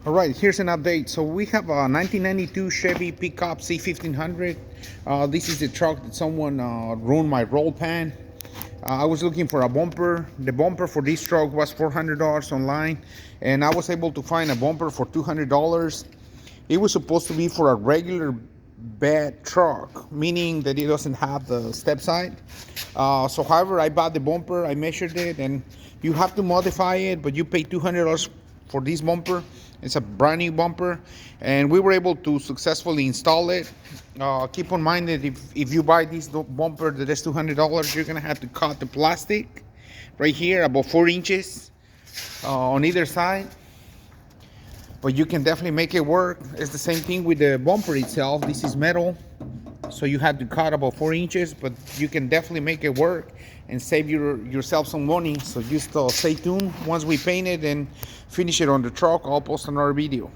All right, here's an update. So we have a 1992 Chevy pickup C1500. This is the truck that someone ruined my roll pan. I was looking for a bumper. The bumper for this truck was $400 online, and I was able to find a bumper for $200. It was supposed to be for a regular bed truck, meaning that it doesn't have the step side. However, I bought the bumper, I measured it, and you have to modify it, but you pay $200 for this bumper. It's a brand new bumper, and we were able to successfully install it. Keep in mind that if you buy this bumper that is $200, you're gonna have to cut the plastic right here about 4 inches on either side. But you can definitely make it work. It's the same thing with the bumper itself. This is metal, so you have to cut about 4 inches, but you can definitely make it work and save yourself some money. So just stay tuned. Once we paint it and finish it on the truck, I'll post another video.